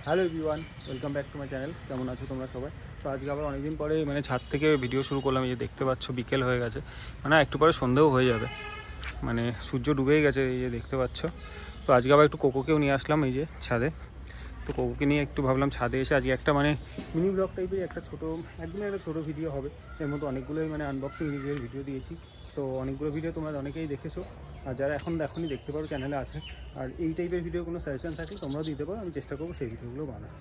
Hello everyone, welcome back to my channel. কেমন আছো তোমরা সবাই? তো আজকে আবার অনেকদিন পরে ছাদ থেকে ভিডিও শুরু করলাম। এই যে দেখতে পাচ্ছ বিকেল হয়ে গেছে, একটু পরে সন্ধেও হয়ে যাবে, সূর্য ডুবেই গেছে, এই যে দেখতে পাচ্ছ। তো আজকে আবার একটু কোকোকেও নিয়ে আসলাম এই যে ছাদে। তো কোকোকে নিয়ে একটু ভাবলাম ছাদে এসে আজকে একটা মিনি ব্লগ টাইপের একটা একদমই একটা ছোটো ভিডিও হবে। এর মধ্যে অনেকগুলোই আনবক্সিং রিভিউয়ের ভিডিও দিয়েছি। তো অনেকগুলো ভিডিও তোমরা অনেকেই দেখেছো, আর যারা এখনই দেখতে পারো চ্যানেলে আছে। আর এই টাইপের ভিডিও কোনো সাজেশন থাকলে তোমরাও দিতে পারো, আমি চেষ্টা করবো সেই ভিডিওগুলো বানানো।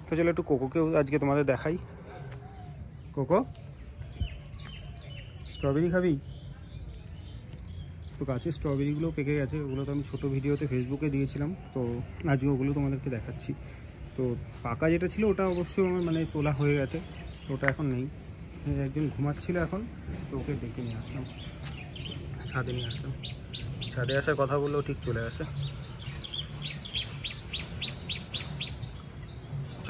তো চলো একটু কোকোকেও আজকে তোমাদের দেখাই। কোকো, স্ট্রবেরি খাবি? তো গাছে স্ট্রবেরিগুলো পেকে গেছে, ওগুলো তো আমি ছোটো ভিডিওতে ফেসবুকে দিয়েছিলাম। তো আজকে ওগুলো তোমাদেরকে দেখাচ্ছি। তো পাকা যেটা ছিল ওটা অবশ্যই আমার তোলা হয়ে গেছে, তো ওটা এখন নেই। একজন ঘুমাচ্ছিল এখন, তো ওকে ডেকে নিয়ে আসলাম, ছাদে নিয়ে আসলাম। ছাদে আসার কথা বললেও ঠিক চলে আসে। চ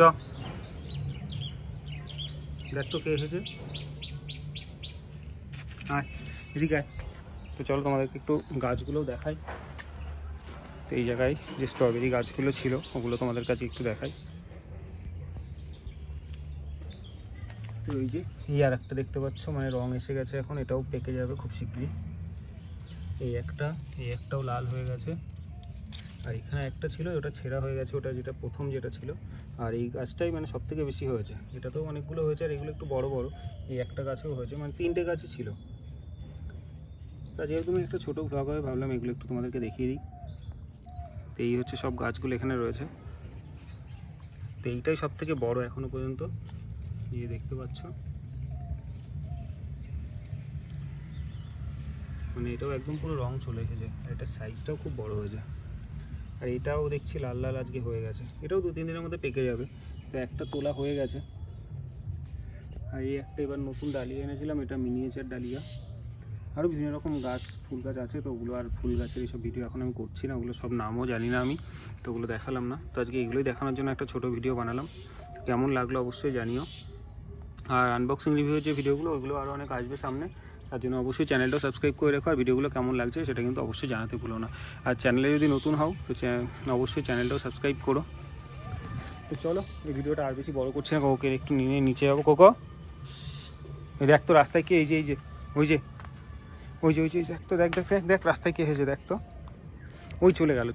দেখ তো কে এসেছে, আয় এদিকে আয়। তো চলো তোমাদেরকে একটু গাছগুলোও দেখাই। তো এই জায়গায় যে স্ট্রবেরি গাছগুলো ছিল ওগুলো তোমাদের কাছে একটু দেখাই। তো এই যে এই আর একটা দেখতে পাচ্ছ, রং এসে গেছে এখন, এটাও পেকে যাবে খুব শীঘ্রই। এই একটাও লাল হয়ে গেছে। আর এখানে একটা ছিল, ওটা ছেঁড়া হয়ে গেছে, ওটা প্রথম যেটা ছিল। আর এই গাছটাই সব থেকে বেশি হয়েছে, এটাতেও অনেকগুলো হয়েছে, আর এগুলো একটু বড় বড়। এই একটা গাছেও হয়েছে, 3টে গাছই ছিল। তা যেহেতু তুমি একটা ছোটো ব্লগ হবে, ভাবলাম এগুলো একটু তোমাদেরকে দেখিয়ে দিই। তো এই হচ্ছে সব গাছগুলো এখানে রয়েছে। তো এইটাই সব থেকে বড় এখনো পর্যন্ত, এই দেখতে পাচ্ছ। এটাও একদম পুরো রং চলে এসেছে, আর এটার সাইজটাও খুব বড় হয়েছে। আর এটাও দেখছি লাল লাল আজকে হয়ে গেছে, এটাও 2-3 দিনের মধ্যে পেকে যাবে। তো একটা তোলা হয়ে গেছে। আর এই একটা এবার নতুন ডালিয়া এনেছিলাম, এটা মিনিয়েচার ডালিয়া। আরও বিভিন্ন রকম গাছ, ফুল গাছ আছে, তো ওগুলো আর ফুল গাছের এইসব ভিডিও এখন আমি করছি না, ওগুলো সব নামও জানি না আমি, তো ওগুলো দেখালাম না। তো আজকে এগুলোই দেখানোর জন্য একটা ছোটো ভিডিও বানালাম। কেমন লাগলো অবশ্যই জানিও। আর আনবক্সিং রিভিউয়ের যে ভিডিওগুলো, ওইগুলো আরও অনেক আসবে সামনে, তার জন্য অবশ্যই চ্যানেলটাও সাবস্ক্রাইব করে রেখো। আর ভিডিওগুলো কেমন লাগছে সেটা কিন্তু অবশ্যই জানাতে ভুলো না। আর চ্যানেলে যদি নতুন হও তো অবশ্যই চ্যানেলটাও সাবস্ক্রাইব করো। তো চলো এই ভিডিওটা আর বেশি বড় করছি না, কোকোকে একটু নিয়ে নিচে যাবো। কোকো, এই দেখ তো রাস্তায় কে, এই যে ওই যে দেখ তো, দেখ দেখ দেখ দেখ রাস্তায় কে এসেছে, দেখ তো। ওই চলে গেল,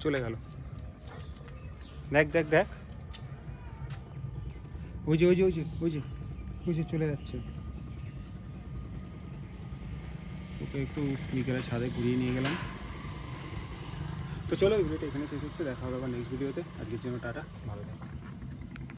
দেখ দেখ দেখ, ওই যে চলে যাচ্ছে। ওকে একটু বিকেলে ছাদে ঘুরিয়ে নিয়ে গেলাম। তো চলো এই ভিডিওটা এখানে শেষ হচ্ছে, দেখা হবে আবার নেক্সট ভিডিওতে। আজকের জন্য টাটা, ভালো থাকো।